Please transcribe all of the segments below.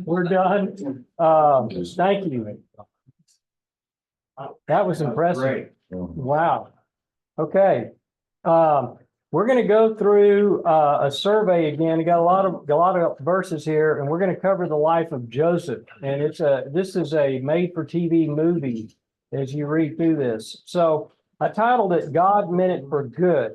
We're done. Thank you. That was impressive. Great. Wow. Okay. We're going to go through a survey again. We got a lot of verses here, and we're going to cover the life of Joseph. And this is a made-for-TV movie as you read through this. So I titled it "God Meant It for Good."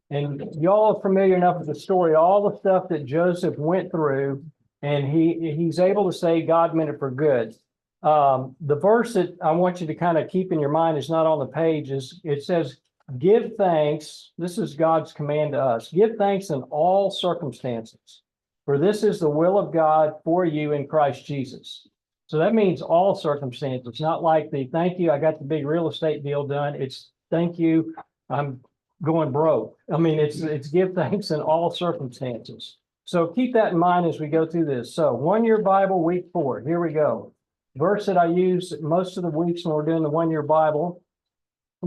And y'all are familiar enough with the story, all the stuff that Joseph went through, and he's able to say God meant it for good. The verse that I want you to kind of keep in your mind is not on the page. It says, give thanks. This is God's command to us. Give thanks in all circumstances, for this is the will of God for you in Christ Jesus. So that means all circumstances, not like the thank you, I got the big real estate deal done. It's thank you, I'm going broke. I mean, it's give thanks in all circumstances. So keep that in mind as we go through this. So 1 Year Bible, week 4. Here we go. Verse that I use most of the weeks when we're doing the 1 Year Bible.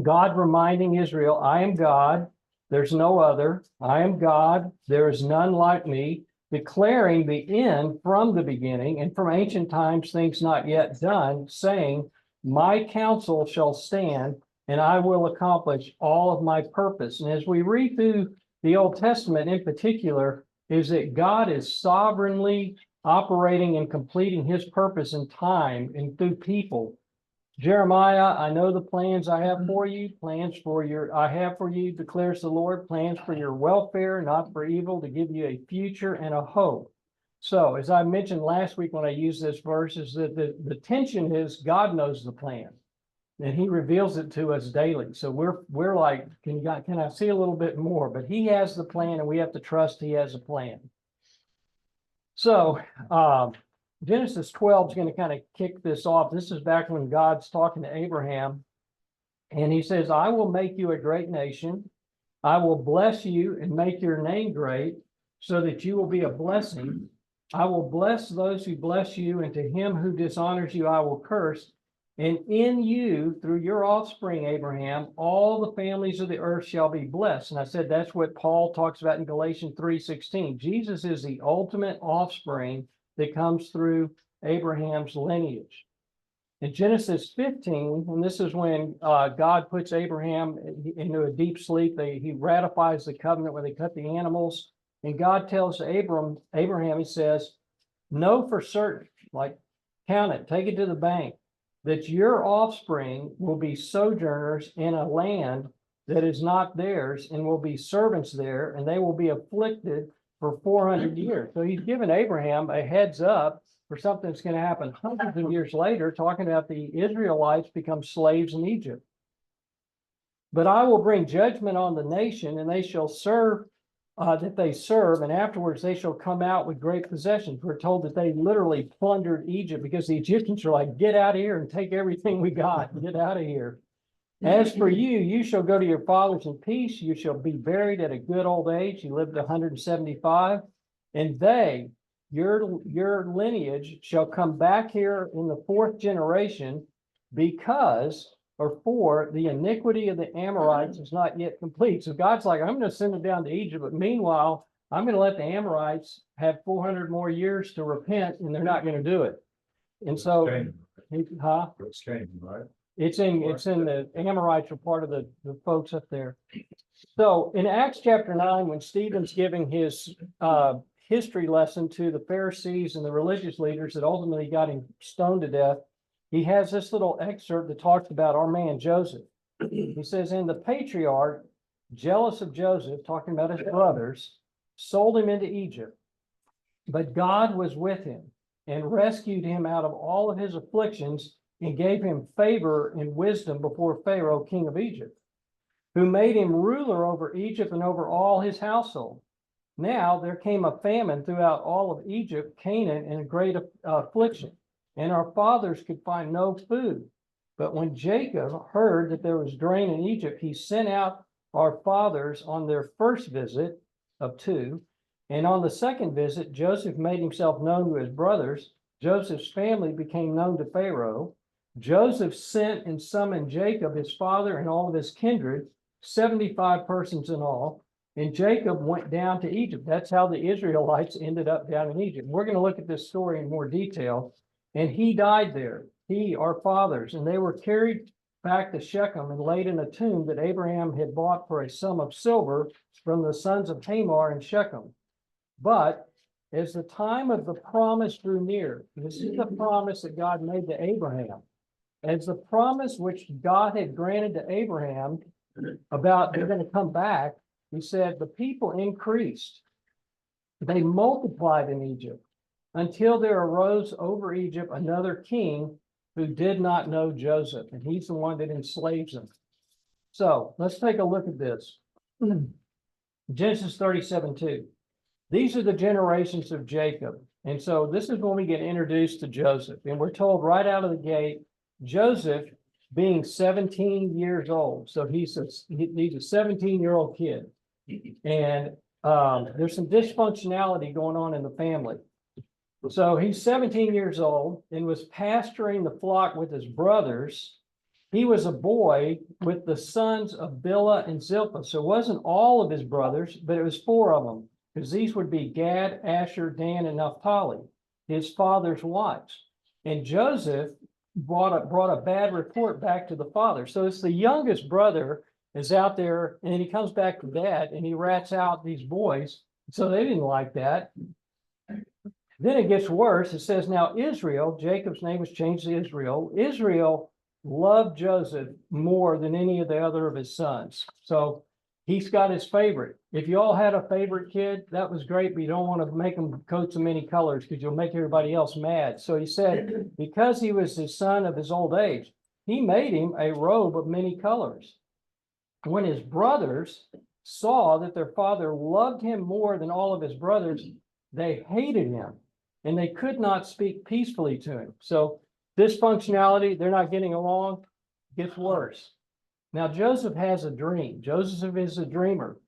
God reminding Israel, I am God, there's no other. I am God, there is none like me, declaring the end from the beginning and from ancient times things not yet done, saying, my counsel shall stand, and I will accomplish all of my purpose. And as we read through the Old Testament in particular, is that God is sovereignly operating and completing his purpose in time and through people. Jeremiah, I know the plans I have for you, declares the Lord, plans for your welfare, not for evil, to give you a future and a hope. So as I mentioned last week when I used this verse, is that the tension is God knows the plan. And he reveals it to us daily. So we're like, can I see a little bit more? But he has the plan, and we have to trust he has a plan. So Genesis 12 is going to kind of kick this off. This is back when God's talking to Abraham. And he says, I will make you a great nation. I will bless you and make your name great, so that you will be a blessing. I will bless those who bless you, and to him who dishonors you I will curse. And in you, through your offspring, Abraham, all the families of the earth shall be blessed. And I said that's what Paul talks about in Galatians 3:16. Jesus is the ultimate offspring that comes through Abraham's lineage. In Genesis 15, and this is when God puts Abraham into a deep sleep, he ratifies the covenant where they cut the animals. And God tells Abraham, he says, know for certain, like count it, take it to the bank, that your offspring will be sojourners in a land that is not theirs, and will be servants there, and they will be afflicted for 400 years. So he's given Abraham a heads up for something that's going to happen hundreds of years later, talking about the Israelites become slaves in Egypt. But I will bring judgment on the nation, and they shall serve that they serve, and afterwards they shall come out with great possessions. We're told that they literally plundered Egypt because the Egyptians are like, get out of here and take everything we got and get out of here. As for you, you shall go to your fathers in peace. You shall be buried at a good old age. You lived 175. And your lineage shall come back here in the 4th generation, because or for the iniquity of the Amorites is not yet complete. So God's like, I'm going to send them down to Egypt, but meanwhile, I'm going to let the Amorites have 400 more years to repent, and they're not going to do it. And so, It's Canaan, right? It's in the Amorites are part of the folks up there. So in Acts chapter 9, when Stephen's giving his history lesson to the Pharisees and the religious leaders that ultimately got him stoned to death, he has this little excerpt that talks about our man Joseph. He says, and the patriarch, jealous of Joseph, talking about his brothers, sold him into Egypt. But God was with him and rescued him out of all of his afflictions, and gave him favor and wisdom before Pharaoh, king of Egypt, who made him ruler over Egypt and over all his household. Now there came a famine throughout all of Egypt, Canaan, and a great affliction, and our fathers could find no food. But when Jacob heard that there was grain in Egypt, he sent out our fathers on their first visit of 2. And on the second visit, Joseph made himself known to his brothers. Joseph's family became known to Pharaoh. Joseph sent and summoned Jacob, his father, and all of his kindred, 75 persons in all, and Jacob went down to Egypt. That's how the Israelites ended up down in Egypt. We're going to look at this story in more detail. And he died there, he, our fathers, and they were carried back to Shechem and laid in a tomb that Abraham had bought for a sum of silver from the sons of Hamor in Shechem. But as the time of the promise drew near, this is the promise that God made to Abraham. As the promise which God had granted to Abraham about they're going to come back, he said, the people increased. They multiplied in Egypt until there arose over Egypt another king who did not know Joseph, and he's the one that enslaves them. So let's take a look at this. Genesis 37:2. These are the generations of Jacob. And so this is when we get introduced to Joseph. And we're told right out of the gate, Joseph being 17 years old. So he's a 17-year-old kid. And there's some dysfunctionality going on in the family. So he's 17 years old and was pasturing the flock with his brothers. He was a boy with the sons of Bilhah and Zilpah. So it wasn't all of his brothers, but it was 4 of them, because these would be Gad, Asher, Dan, and Naphtali, his father's wives. And Joseph brought a bad report back to the father. So it's the youngest brother is out there, and he comes back to dad, and he rats out these boys. So they didn't like that. Then it gets worse. It says, now Israel, Jacob's name was changed to Israel. Israel loved Joseph more than any of the other of his sons. So he's got his favorite. If you all had a favorite kid, that was great, but you don't want to make them coats of many colors because you'll make everybody else mad. So he said, because he was his son of his old age, he made him a robe of many colors. When his brothers saw that their father loved him more than all of his brothers, they hated him, and they could not speak peacefully to him. So dysfunctionality, they're not getting along, gets worse. Now Joseph has a dream. Joseph is a dreamer.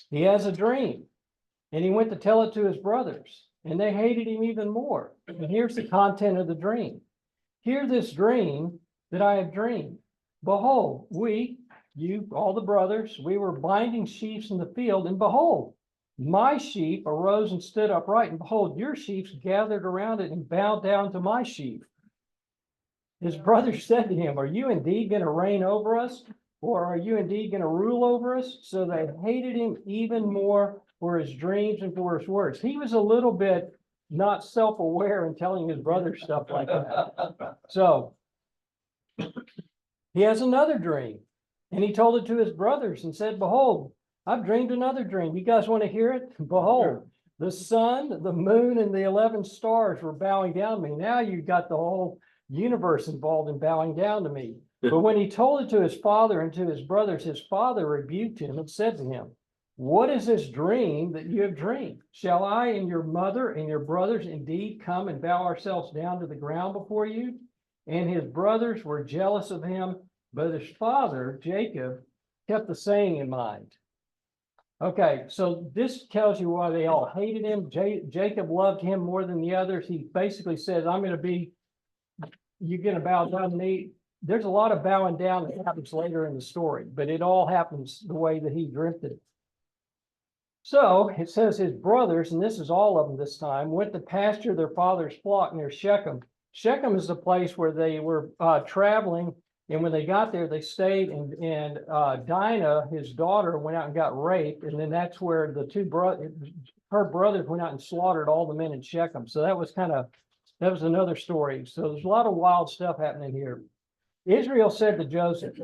He has a dream, and he went to tell it to his brothers, and they hated him even more. And here's the content of the dream. Hear this dream that I have dreamed. Behold, you, all the brothers, we were binding sheaves in the field, and behold, my sheep arose and stood upright, and behold, your sheep gathered around it and bowed down to my sheep. His brothers said to him, are you indeed going to reign over us? Or are you indeed going to rule over us? So they hated him even more for his dreams and for his words. He was a little bit not self-aware in telling his brothers stuff like that. So he has another dream, and he told it to his brothers and said, behold, I've dreamed another dream. You guys want to hear it? Behold, the sun, the moon, and the 11 stars were bowing down to me. Now you've got the whole universe involved in bowing down to me. But when he told it to his father and to his brothers, his father rebuked him and said to him, what is this dream that you have dreamed? Shall I and your mother and your brothers indeed come and bow ourselves down to the ground before you? And his brothers were jealous of him, but his father, Jacob, kept the saying in mind. Okay, so this tells you why they all hated him. Jacob loved him more than the others. He basically says, you're going to bow down to me. There's a lot of bowing down that happens later in the story, but it all happens the way that he dreamt it. So it says his brothers, and this is all of them this time, went to pasture their father's flock near Shechem. Shechem is the place where they were traveling, and when they got there, they stayed, and Dinah, his daughter, went out and got raped, and then that's where her brothers went out and slaughtered all the men in Shechem. So that was another story. So there's a lot of wild stuff happening here. Israel said to Joseph,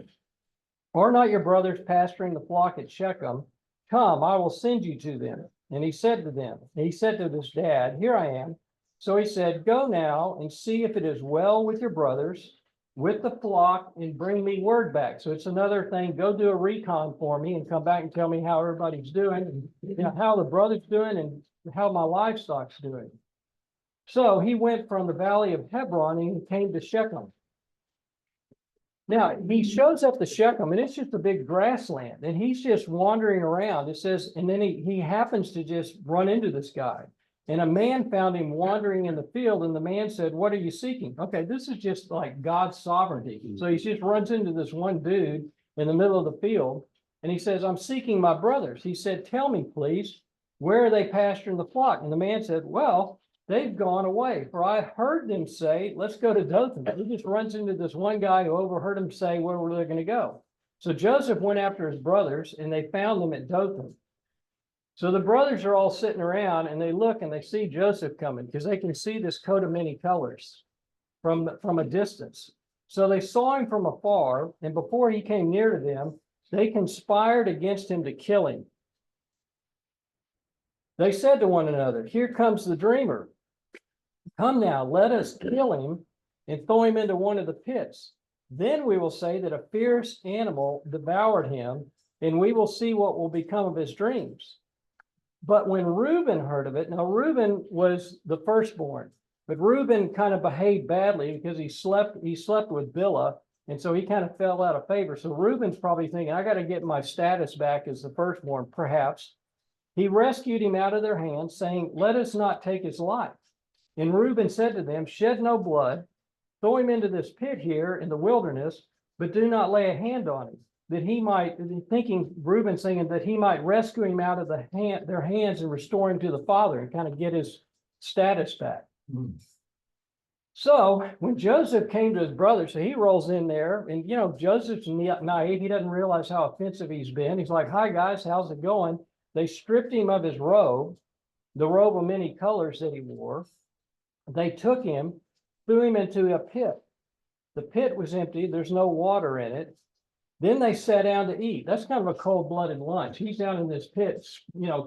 are not your brothers pasturing the flock at Shechem? Come, I will send you to them. And he said to his dad, here I am. So he said, go now and see if it is well with your brothers, with the flock, and bring me word back. So it's another thing. Go do a recon for me and come back and tell me how everybody's doing, and how the brother's doing, and how my livestock's doing. So he went from the valley of Hebron and he came to Shechem. Now he shows up to Shechem, and it's just a big grassland, and he's just wandering around. It says, and then he happens to just run into this guy. And a man found him wandering in the field, and the man said, what are you seeking? Okay, this is just like God's sovereignty. So he just runs into this one dude in the middle of the field, And he says, I'm seeking my brothers. He said, tell me, please, where are they pasturing the flock? And the man said, well, they've gone away, for I heard them say, let's go to Dothan. He just runs into this one guy who overheard him say where were they going to go. So Joseph went after his brothers, and they found them at Dothan. So the brothers are all sitting around, and they look and they see Joseph coming because they can see this coat of many colors from a distance. So they saw him from afar, and before he came near to them, they conspired against him to kill him. They said to one another, here comes the dreamer. Come now, let us kill him and throw him into one of the pits. Then we will say that a fierce animal devoured him, and we will see what will become of his dreams. But when Reuben heard of it, now Reuben was the firstborn, but Reuben kind of behaved badly because he slept with Bilhah, and so he kind of fell out of favor. So Reuben's probably thinking, I got to get my status back as the firstborn, perhaps. He rescued him out of their hands, saying, let us not take his life. And Reuben said to them, shed no blood, throw him into this pit here in the wilderness, but do not lay a hand on him, that he might, Reuben thinking that he might rescue him out of their hands and restore him to the father and kind of get his status back. Mm-hmm. So when Joseph came to his brother, so he rolls in there, and Joseph's naive. He doesn't realize how offensive he's been. He's like, hi guys, how's it going? They stripped him of his robe, the robe of many colors that he wore. They took him, threw him into a pit. The pit was empty. There's no water in it. Then they sat down to eat. That's kind of a cold-blooded lunch. He's down in this pit,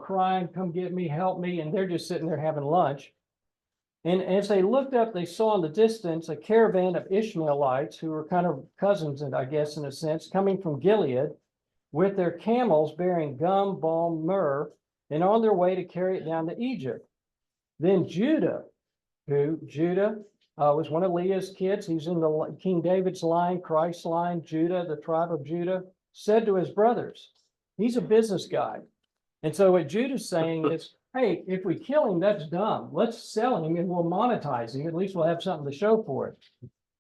crying, come get me, help me. And they're just sitting there having lunch. And as they looked up, they saw in the distance a caravan of Ishmaelites who were kind of cousins, I guess, in a sense, coming from Gilead with their camels bearing gum, balm, myrrh, and on their way to carry it down to Egypt. Then Judah was one of Leah's kids. He's in the King David's line, Christ's line, Judah, the tribe of Judah, said to his brothers, he's a business guy. And so what Judah's saying is, hey, if we kill him, that's dumb. Let's sell him and we'll monetize him. At least we'll have something to show for it.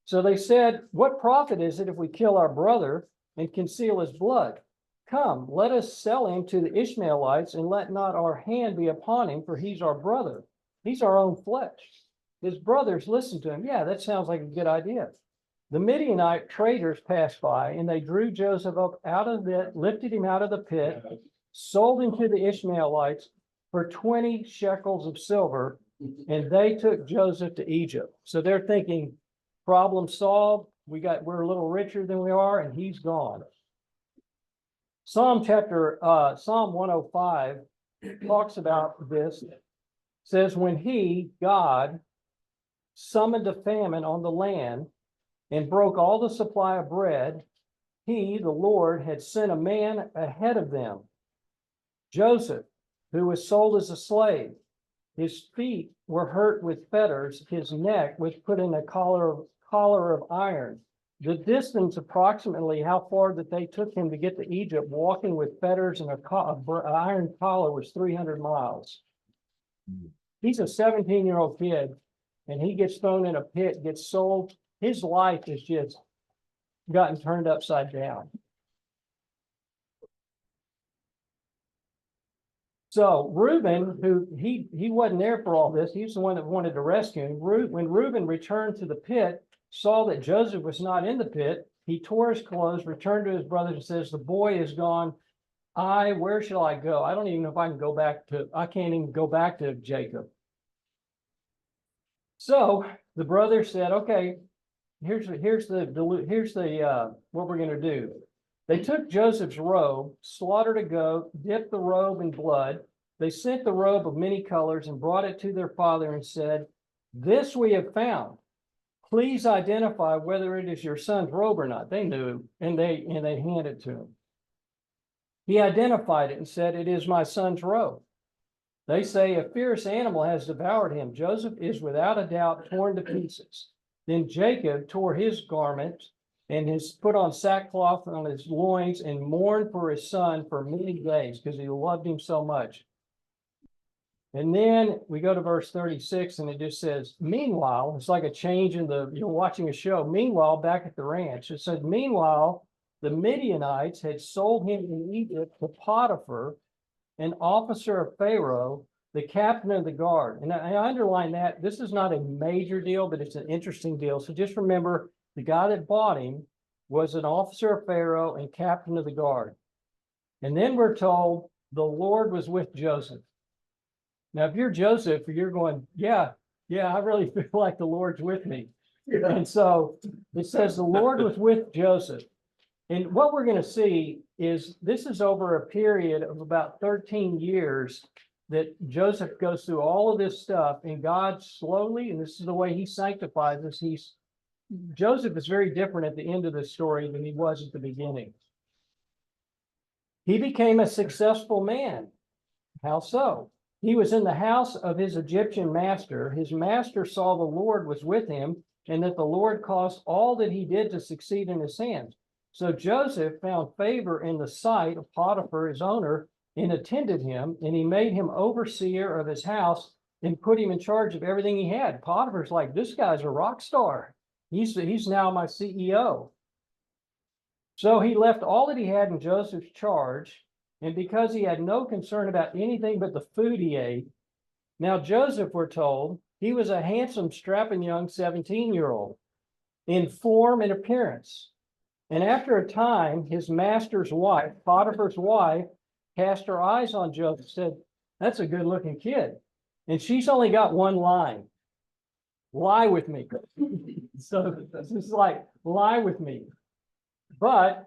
So they said, what profit is it if we kill our brother and conceal his blood? Come, let us sell him to the Ishmaelites and let not our hand be upon him, for he's our brother. He's our own flesh. His brothers listened to him. Yeah, that sounds like a good idea. The Midianite traders passed by, and they drew Joseph up out of it, lifted him out of the pit, sold him to the Ishmaelites for 20 shekels of silver, and they took Joseph to Egypt. So they're thinking, problem solved. We're a little richer than we are, and he's gone. Psalm 105 talks about this. It says, when he, God, summoned a famine on the land and broke all the supply of bread, he, the Lord, had sent a man ahead of them, Joseph, who was sold as a slave. His feet were hurt with fetters. His neck was put in a collar of iron. The distance approximately how far that they took him to get to Egypt, walking with fetters and an iron collar, was 300 miles. He's a 17-year-old kid, and he gets thrown in a pit, gets sold. His life has just gotten turned upside down. So Reuben, who he wasn't there for all this, he's the one that wanted to rescue him. When Reuben returned to the pit, saw that Joseph was not in the pit, he tore his clothes, returned to his brothers, and says, the boy is gone. Where shall I go? I don't even know if I can't even go back to Jacob. So the brothers said, okay, here's what we're going to do. They took Joseph's robe, slaughtered a goat, dipped the robe in blood. They sent the robe of many colors and brought it to their father and said, this we have found. Please identify whether it is your son's robe or not. They knew, and they handed it to him. He identified it and said, it is my son's robe. They say a fierce animal has devoured him. Joseph is without a doubt torn to pieces. Then Jacob tore his garment and put on sackcloth on his loins and mourned for his son for many days because he loved him so much. And then we go to verse 36, and it just says, meanwhile, it's like a change in you're watching a show. Meanwhile, back at the ranch, it said, meanwhile, the Midianites had sold him in Egypt to Potiphar, an officer of Pharaoh, the captain of the guard. And I underline that. This is not a major deal, but it's an interesting deal. So just remember, the guy that bought him was an officer of Pharaoh and captain of the guard. And then we're told the Lord was with Joseph. Now, if you're Joseph, you're going, yeah, I really feel like the Lord's with me. And so it says the Lord was with Joseph. And what we're going to see is this is over a period of about 13 years that Joseph goes through all of this stuff, and God slowly, and this is the way he sanctifies us, Joseph is very different at the end of this story than he was at the beginning. He became a successful man. How so? He was in the house of his Egyptian master. His master saw the Lord was with him, and that the Lord caused all that he did to succeed in his hands. So Joseph found favor in the sight of Potiphar, his owner, and attended him, and he made him overseer of his house and put him in charge of everything he had. Potiphar's like, this guy's a rock star. He's now my CEO. So he left all that he had in Joseph's charge, and because he had no concern about anything but the food he ate. Now Joseph, we're told, he was a handsome, strapping young 17-year-old in form and appearance. And after a time, his master's wife, Potiphar's wife, cast her eyes on Joseph, said, that's a good-looking kid. And she's only got one line. Lie with me. So this is like, lie with me. But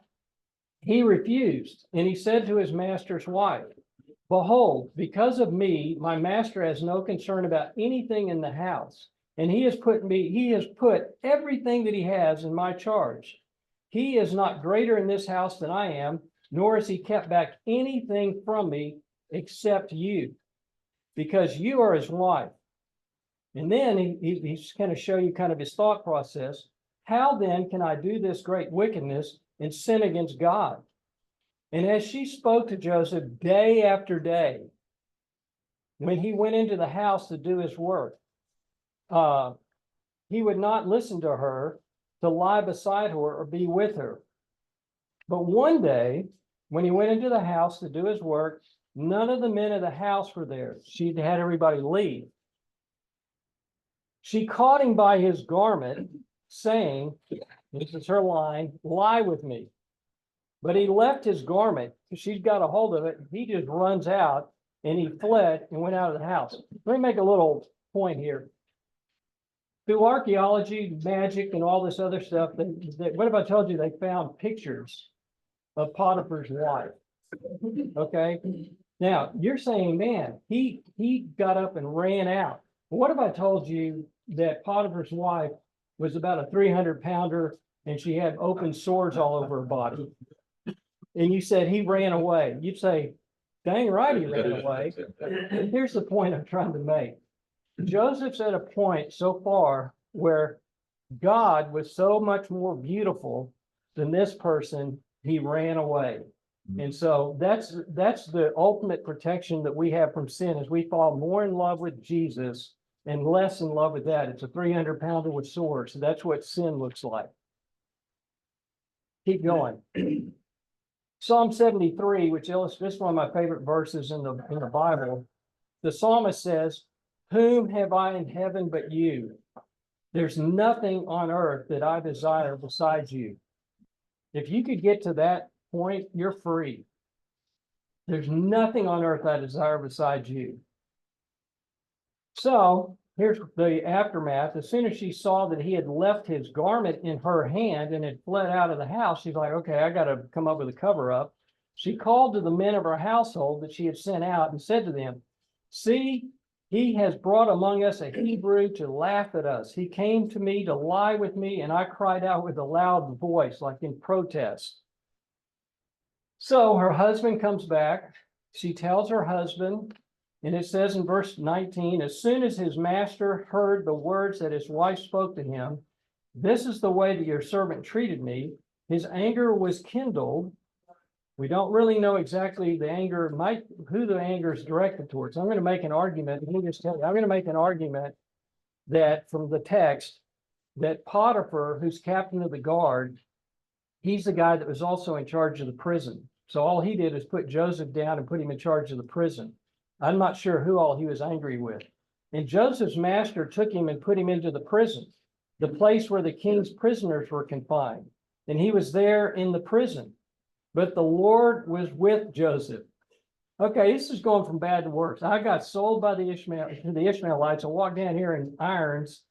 he refused, and he said to his master's wife, behold, because of me, my master has no concern about anything in the house, and he has put everything that he has in my charge. He is not greater in this house than I am, nor has he kept back anything from me except you, because you are his wife. And then he's going to show you kind of his thought process. How then can I do this great wickedness and sin against God? And as she spoke to Joseph day after day, when he went into the house to do his work, he would not listen to her, to lie beside her or be with her. But one day, when he went into the house to do his work, none of the men of the house were there. She'd had everybody leave. She caught him by his garment, saying, this is her line, lie with me. But he left his garment, she's got a hold of it, he just runs out, and he fled and went out of the house. Let me make a little point here. Through archaeology, magic, and all this other stuff, what if I told you they found pictures of Potiphar's wife? Okay. Now, you're saying, man, he got up and ran out. What if I told you that Potiphar's wife was about a 300-pounder and she had open sores all over her body? And you said he ran away. You'd say, dang right he ran away. And here's the point I'm trying to make. Joseph's at a point so far where God was so much more beautiful than this person, he ran away. And so that's the ultimate protection that we have from sin, as we fall more in love with Jesus and less in love with that. It's a 300-pounder with swords. So that's what sin looks like. Keep going. Psalm 73, which illustrates one of my favorite verses in the Bible. The psalmist says, whom have I in heaven but you? There's nothing on earth that I desire besides you. If you could get to that point, you're free. There's nothing on earth I desire besides you. So here's the aftermath. As soon as she saw that he had left his garment in her hand and had fled out of the house, she's like, okay, I got to come up with a cover up. She called to the men of her household that she had sent out and said to them, see, he has brought among us a Hebrew to laugh at us. He came to me to lie with me, and I cried out with a loud voice, like in protest. So her husband comes back. She tells her husband, and it says in verse 19, as soon as his master heard the words that his wife spoke to him, this is the way that your servant treated me, his anger was kindled. We don't really know exactly who the anger is directed towards. I'm going to make an argument. Let me just tell you, I'm going to make an argument that from the text that Potiphar, who's captain of the guard, he's the guy that was also in charge of the prison. So all he did is put Joseph down and put him in charge of the prison. I'm not sure who all he was angry with. And Joseph's master took him and put him into the prison, the place where the king's prisoners were confined. And he was there in the prison. But the Lord was with Joseph. Okay, this is going from bad to worse. I got sold by the Ishmaelites. I walked down here in irons.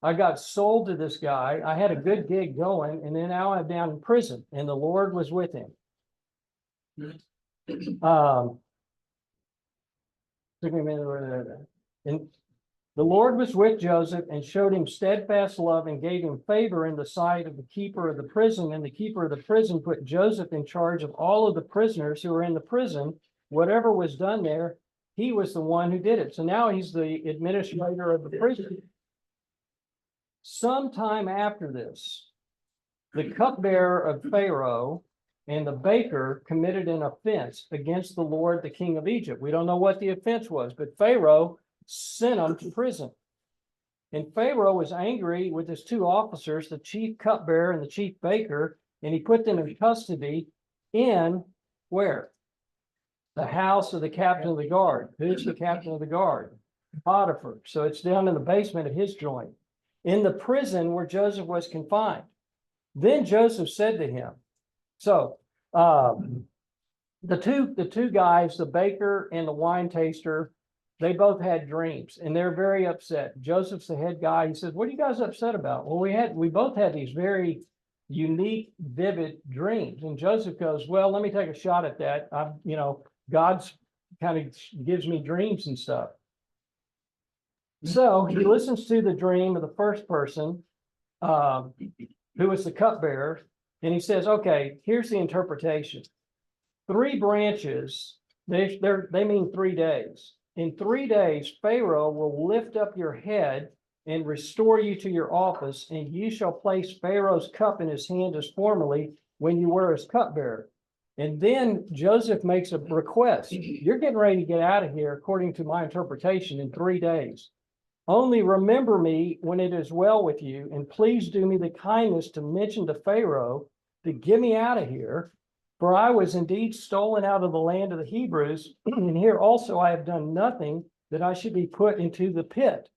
I got sold to this guy. I had a good gig going, and then now I'm down in prison, and the Lord was with him. Took me a minute. And the Lord was with Joseph and showed him steadfast love and gave him favor in the sight of the keeper of the prison. And the keeper of the prison put Joseph in charge of all of the prisoners who were in the prison. Whatever was done there, he was the one who did it. So now he's the administrator of the prison. Sometime after this, the cupbearer of Pharaoh and the baker committed an offense against the Lord, the king of Egypt. We don't know what the offense was, but Pharaoh sent them to prison. And Pharaoh was angry with his two officers, the chief cupbearer and the chief baker, and he put them in custody in where? The house of the captain of the guard. Who's the captain of the guard? Potiphar. So it's down in the basement of his joint, in the prison where Joseph was confined. Then Joseph said to him, so the two guys, the baker and the wine taster, they both had dreams and they're very upset. Joseph's the head guy. He says, what are you guys upset about? Well, we both had these very unique, vivid dreams. And Joseph goes, well, let me take a shot at that. God's kind of gives me dreams and stuff. So he listens to the dream of the first person, who was the cupbearer, and he says, okay, here's the interpretation. 3 branches, they mean 3 days. In 3 days, Pharaoh will lift up your head and restore you to your office, and you shall place Pharaoh's cup in his hand as formerly when you were his cupbearer. And then Joseph makes a request. You're getting ready to get out of here, according to my interpretation, in 3 days. Only remember me when it is well with you, and please do me the kindness to mention to Pharaoh to get me out of here, for I was indeed stolen out of the land of the Hebrews, and here also I have done nothing that I should be put into the pit.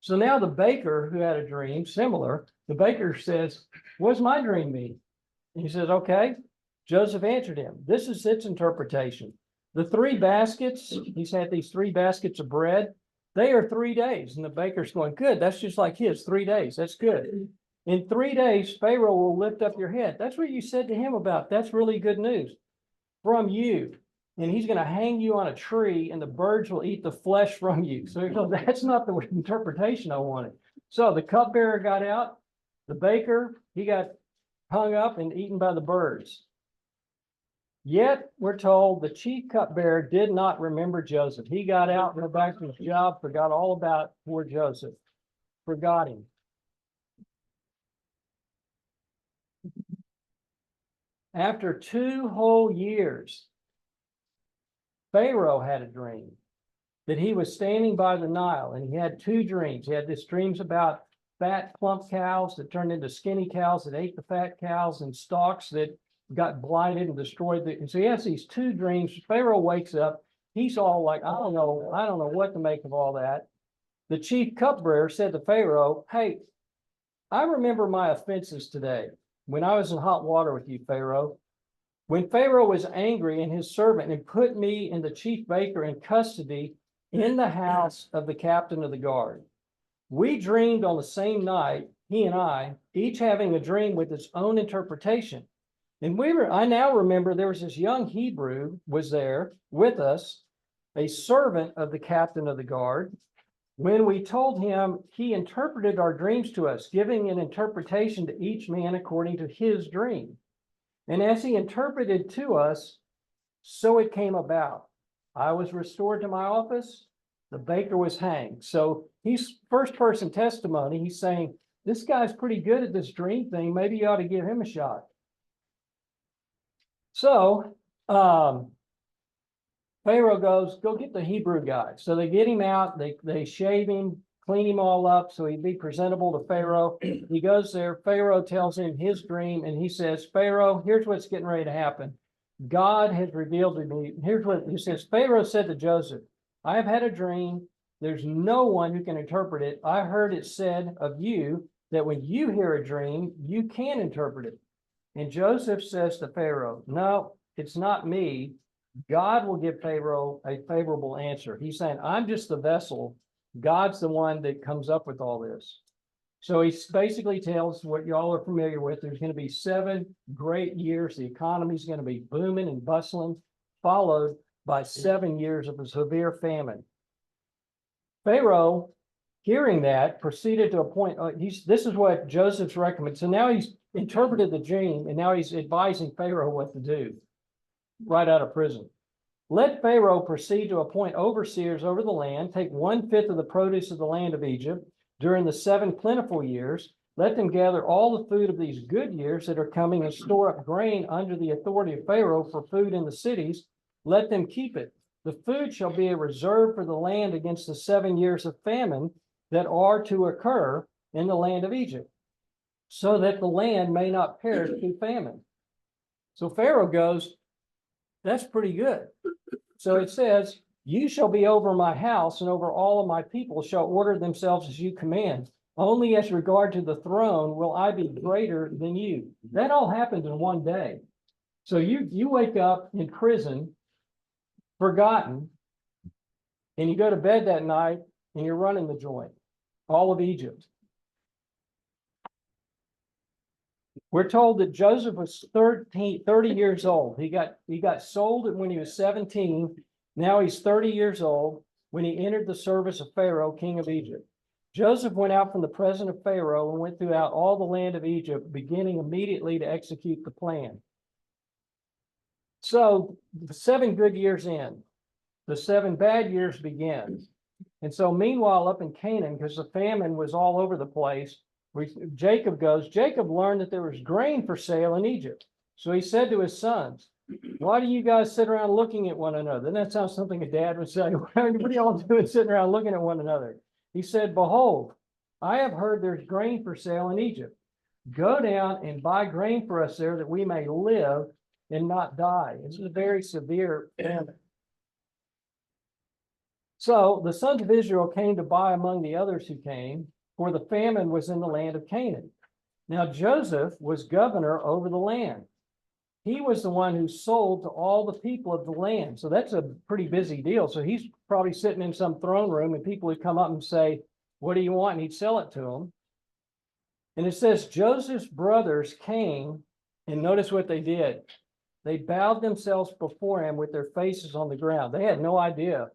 So now the baker, who had a dream similar, the baker says, what does my dream mean? And he says, okay. Joseph answered him, this is its interpretation. The 3 baskets, he's had these 3 baskets of bread, they are 3 days. And the baker's going, good, that's just like his, 3 days, that's good. In 3 days, Pharaoh will lift up your head. That's what you said to him about. That's really good news from you. And he's going to hang you on a tree and the birds will eat the flesh from you. So he goes, that's not the interpretation I wanted. So the cupbearer got out, the baker, he got hung up and eaten by the birds. Yet we're told the chief cupbearer did not remember Joseph. He got out, went back to his job, forgot all about poor Joseph, forgot him. After 2 whole years, Pharaoh had a dream that he was standing by the Nile, and he had 2 dreams. He had these dreams about fat, plump cows that turned into skinny cows that ate the fat cows, and stalks that got blighted and destroyed. And so he has these 2 dreams. Pharaoh wakes up. He's all like, I don't know what to make of all that. The chief cupbearer said to Pharaoh, hey, I remember my offenses today when I was in hot water with you, Pharaoh. When Pharaoh was angry and his servant and put me and the chief baker in custody in the house of the captain of the guard. We dreamed on the same night, he and I, each having a dream with its own interpretation. And I now remember there was this young Hebrew was there with us, a servant of the captain of the guard. When we told him, he interpreted our dreams to us, giving an interpretation to each man according to his dream. And as he interpreted to us, so it came about. I was restored to my office. The baker was hanged. So he's first person testimony. He's saying, this guy's pretty good at this dream thing. Maybe you ought to give him a shot. So Pharaoh goes, go get the Hebrew guy. So they get him out. They shave him, clean him all up so he'd be presentable to Pharaoh. He goes there. Pharaoh tells him his dream, and he says, Pharaoh, here's what's getting ready to happen. God has revealed to me. Here's what he says. Pharaoh said to Joseph, I have had a dream. There's no one who can interpret it. I heard it said of you that when you hear a dream, you can interpret it. And Joseph says to Pharaoh, no, it's not me. God will give Pharaoh a favorable answer. He's saying, I'm just the vessel. God's the one that comes up with all this. So he basically tells what y'all are familiar with. There's going to be 7 great years. The economy is going to be booming and bustling, followed by 7 years of a severe famine. Pharaoh, hearing that, proceeded to appoint, this is what Joseph's recommended. So now he's interpreted the dream, and now he's advising Pharaoh what to do right out of prison. Let Pharaoh proceed to appoint overseers over the land, take 1/5 of the produce of the land of Egypt during the 7 plentiful years. Let them gather all the food of these good years that are coming and store up grain under the authority of Pharaoh for food in the cities. Let them keep it. The food shall be a reserve for the land against the 7 years of famine that are to occur in the land of Egypt, so that the land may not perish through famine. So Pharaoh goes, that's pretty good. So it says, you shall be over my house, and over all of my people shall order themselves as you command. Only as regard to the throne will I be greater than you. That all happened in one day. So you wake up in prison, forgotten, and you go to bed that night and you're running the joint, all of Egypt. We're told that Joseph was 30 years old. He got sold when he was 17. Now he's 30 years old when he entered the service of Pharaoh, king of Egypt. Joseph went out from the presence of Pharaoh and went throughout all the land of Egypt, beginning immediately to execute the plan. So the 7 good years in, the 7 bad years begin. And so meanwhile, up in Canaan, because the famine was all over the place, Jacob learned that there was grain for sale in Egypt. So he said to his sons, why do you guys sit around looking at one another? And that sounds something a dad would say. What are y'all doing sitting around looking at one another? He said, behold, I have heard there's grain for sale in Egypt. Go down and buy grain for us there that we may live and not die. This is a very severe famine. So the sons of Israel came to buy among the others who came, for the famine was in the land of Canaan. Now Joseph was governor over the land. He was the one who sold to all the people of the land. So that's a pretty busy deal. So he's probably sitting in some throne room, and people would come up and say, what do you want? And he'd sell it to them. And it says Joseph's brothers came, and notice what they did. They bowed themselves before him with their faces on the ground. They had no idea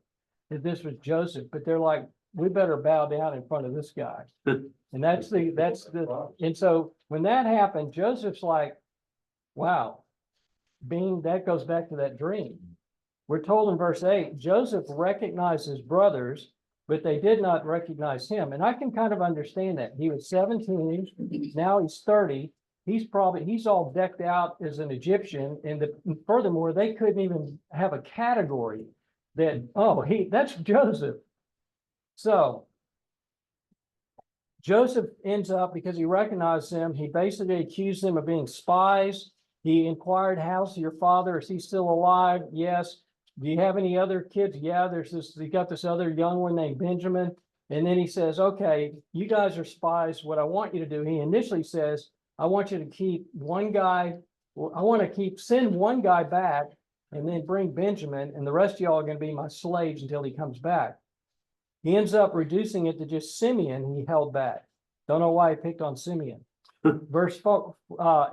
that this was Joseph, but they're like, we better bow down in front of this guy. And and so when that happened, Joseph's like, wow, that goes back to that dream. We're told in verse 8, Joseph recognized his brothers, but they did not recognize him. And I can kind of understand that. He was 17, now he's 30. He's all decked out as an Egyptian. And furthermore, they couldn't even have a category that, that's Joseph. So Joseph ends up, because he recognized them, he basically accused them of being spies. He inquired, how's your father? Is he still alive? Yes. Do you have any other kids? Yeah, he got this other young one named Benjamin. And then he says, okay, you guys are spies. What I want you to do, he initially says, I want you to keep one guy. Send one guy back and then bring Benjamin, and the rest of y'all are going to be my slaves until he comes back. He ends up reducing it to just Simeon he held back. Don't know why he picked on Simeon. Verse 4,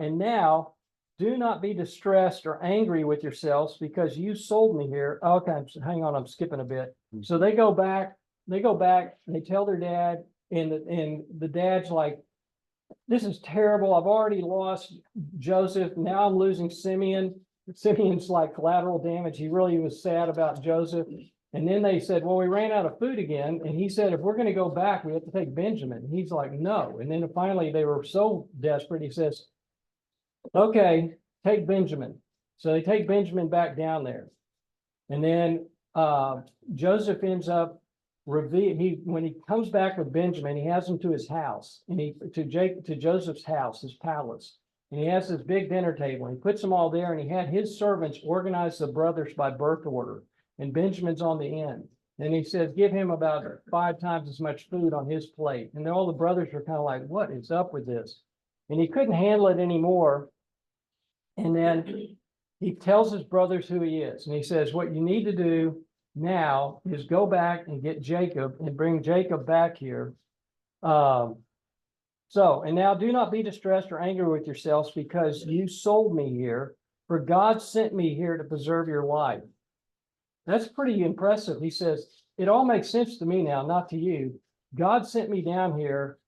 and now do not be distressed or angry with yourselves because you sold me here. Okay, hang on, I'm skipping a bit. So they go back, and they tell their dad, and the dad's like, this is terrible. I've already lost Joseph. Now I'm losing Simeon. Simeon's like collateral damage. He really was sad about Joseph. And then they said, well, we ran out of food again. And he said, if we're going to go back, we have to take Benjamin. And he's like, no. And then finally they were so desperate. He says, okay, take Benjamin. So they take Benjamin back down there. And then Joseph ends up when he comes back with Benjamin, he has him to his house, and to Joseph's house, his palace. And he has this big dinner table, and he puts them all there, and he had his servants organize the brothers by birth order, and Benjamin's on the end. And he says, give him about 5 times as much food on his plate. And then all the brothers are kind of like, what is up with this? And he couldn't handle it anymore. And then he tells his brothers who he is. And he says, what you need to do now is go back and get Jacob and bring Jacob back here. And now do not be distressed or angry with yourselves because you sold me here, for God sent me here to preserve your life. That's pretty impressive. He says, it all makes sense to me now, not to you. God sent me down here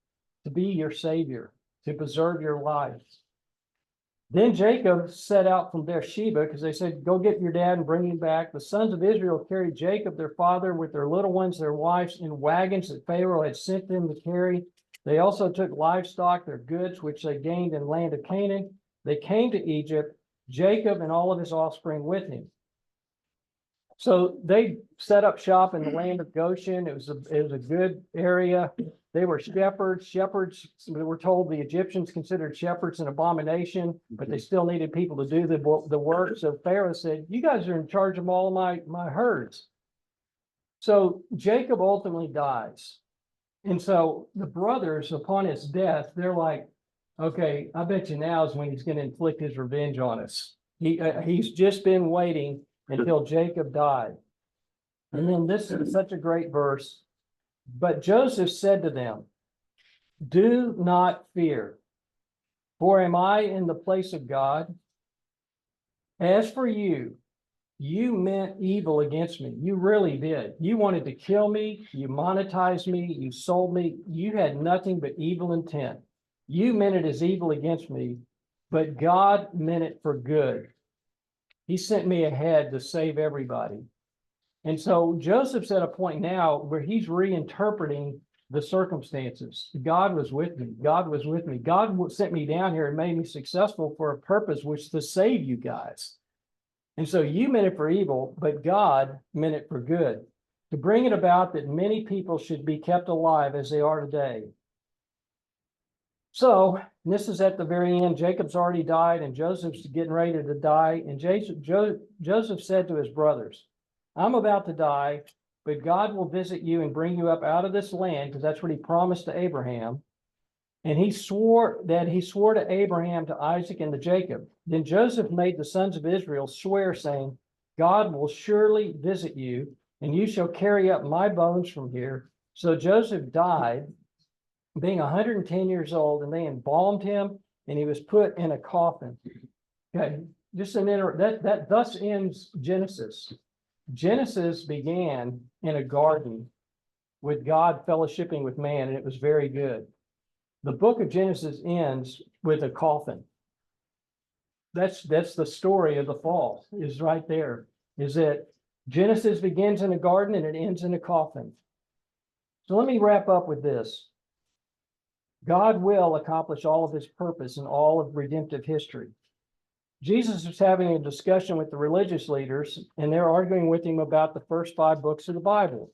to be your savior, to preserve your life. Then Jacob set out from Beersheba because they said, go get your dad and bring him back. The sons of Israel carried Jacob, their father, with their little ones, their wives, in wagons that Pharaoh had sent them to carry. They also took livestock, their goods, which they gained in the land of Canaan. They came to Egypt, Jacob and all of his offspring with him. So they set up shop in the land of Goshen. It was a good area. They were shepherds. Shepherds, we were told the Egyptians considered shepherds an abomination, but they still needed people to do the work. So Pharaoh said, you guys are in charge of all of my herds. So Jacob ultimately dies. And so the brothers, upon his death, they're like, okay, I bet you now is when he's going to inflict his revenge on us. He's just been waiting until Jacob died. And then this is such a great verse. But Joseph said to them, do not fear, for am I in the place of God? As for you, you meant evil against me. You really did. You wanted to kill me. You monetized me. You sold me. You had nothing but evil intent. You meant it as evil against me, but God meant it for good. He sent me ahead to save everybody. And so Joseph's at a point now where he's reinterpreting the circumstances. God was with me. God was with me. God sent me down here and made me successful for a purpose, which is to save you guys. And so you meant it for evil, but God meant it for good, to bring it about that many people should be kept alive as they are today. So this is at the very end. Jacob's already died and Joseph's getting ready to die. And Joseph said to his brothers, I'm about to die, but God will visit you and bring you up out of this land, because that's what he promised to Abraham. And he swore to Abraham, to Isaac, and to Jacob. Then Joseph made the sons of Israel swear, saying, God will surely visit you, and you shall carry up my bones from here. So Joseph died, being 110 years old, and they embalmed him, and he was put in a coffin. Okay, just that thus ends Genesis. Genesis began in a garden with God fellowshipping with man, and it was very good. The book of Genesis ends with a coffin. That's the story of the fall, is right there. Is that Genesis begins in a garden and it ends in a coffin. So let me wrap up with this. God will accomplish all of his purpose in all of redemptive history. Jesus was having a discussion with the religious leaders, and they're arguing with him about the first 5 books of the Bible.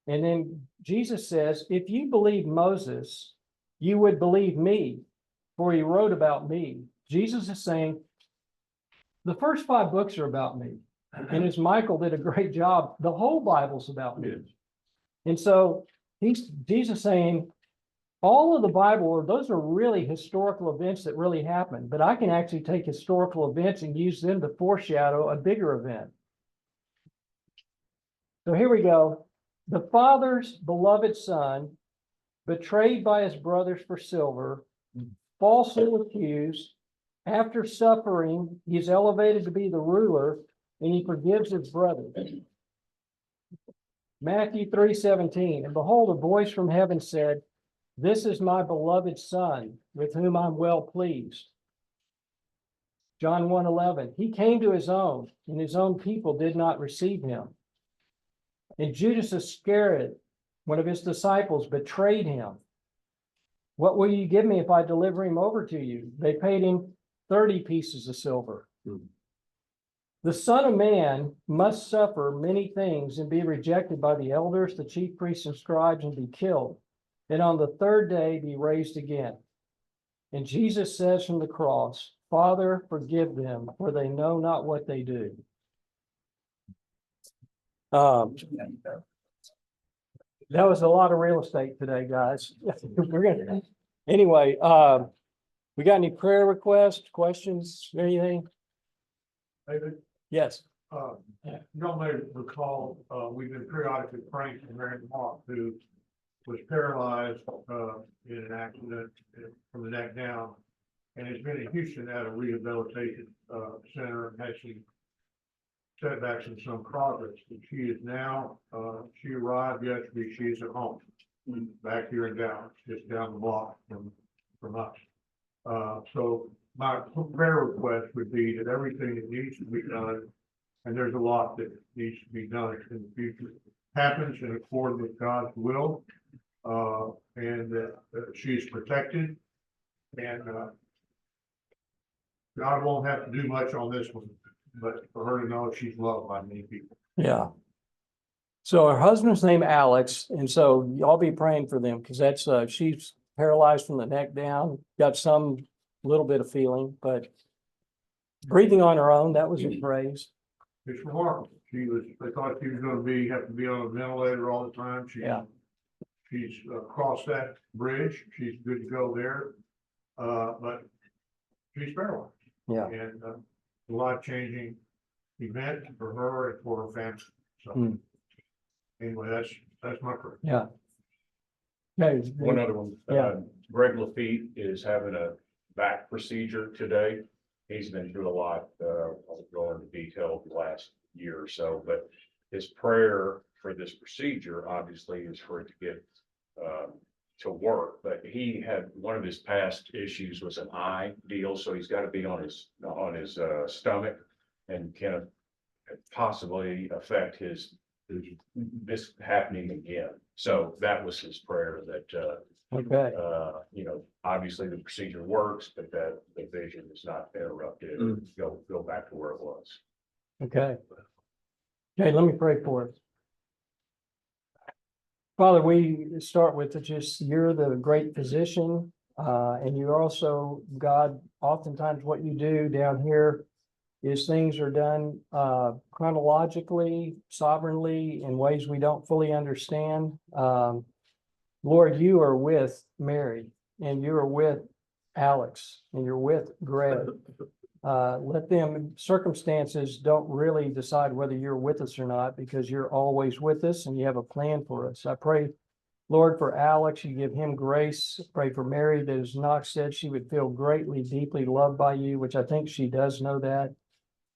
And then Jesus says, if you believe Moses, you would believe me, for he wrote about me. Jesus is saying, the first 5 books are about me. And as Michael did a great job, the whole Bible's about me. And so Jesus saying, all of the Bible, those are really historical events that really happened, but I can actually take historical events and use them to foreshadow a bigger event. So here we go. The Father's beloved Son, betrayed by his brothers for silver, falsely accused, after suffering, he's elevated to be the ruler, and he forgives his brothers. Matthew 3:17, and behold, a voice from heaven said, this is my beloved Son, with whom I'm well pleased. John 1:11, he came to his own, and his own people did not receive him. And Judas Iscariot, one of his disciples, betrayed him. What will you give me if I deliver him over to you? They paid him 30 pieces of silver. The Son of Man must suffer many things and be rejected by the elders, the chief priests and scribes, and be killed, and on the third day be raised again. And Jesus says from the cross, Father, forgive them, for they know not what they do. That was a lot of real estate today, guys. Anyway, we got any prayer requests, questions, anything? David, Yes. y'all may recall, we've been periodically praying for Mary Mark, who was paralyzed, in an accident from the neck down. And has been in Houston at a rehabilitation, center and has some setbacks and some progress. And she is now, she arrived yesterday, she is at home, back here in Dallas, just down the block from us. So my prayer request would be that everything that needs to be done, and there's a lot that needs to be done in the future, happens in accordance with God's will, and that she's protected, and God won't have to do much on this one, but for her to know she's loved by many people. Yeah. So her husband's name Alex, and so y'all be praying for them because that's she's paralyzed from the neck down, got some little bit of feeling, but breathing on her own, that was a praise. It's remarkable. They thought she was gonna have to be on a ventilator all the time. She's crossed that bridge. She's good to go there. But she's paralyzed. Yeah. And a life-changing event for her and for her family. So anyway, that's my prayer. Yeah. Okay. One other one. Yeah. Greg Lafitte is having a back procedure today. He's been through a lot. I won't go into detail the last year or so, but his prayer for this procedure obviously is for it to get to work. But he had one of his past issues was an eye deal, so he's got to be on his stomach and can possibly affect this happening again. So that was his prayer that Okay. obviously the procedure works, but that the vision is not interrupted. Go back to where it was. Okay. Okay, let me pray for us. Father, we start with just you're the great physician, and you're also, God, oftentimes what you do down here is things are done chronologically, sovereignly, in ways we don't fully understand. Lord, you are with Mary, and you are with Alex, and you're with Greg. Let them, circumstances don't really decide whether you're with us or not, because you're always with us and you have a plan for us. I pray, Lord, for Alex, you give him grace. Pray for Mary, that as Knox said, she would feel greatly, deeply loved by you, which I think she does know that.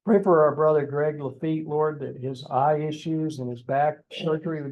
Pray for our brother Greg Lafitte, Lord, that his eye issues and his back surgery would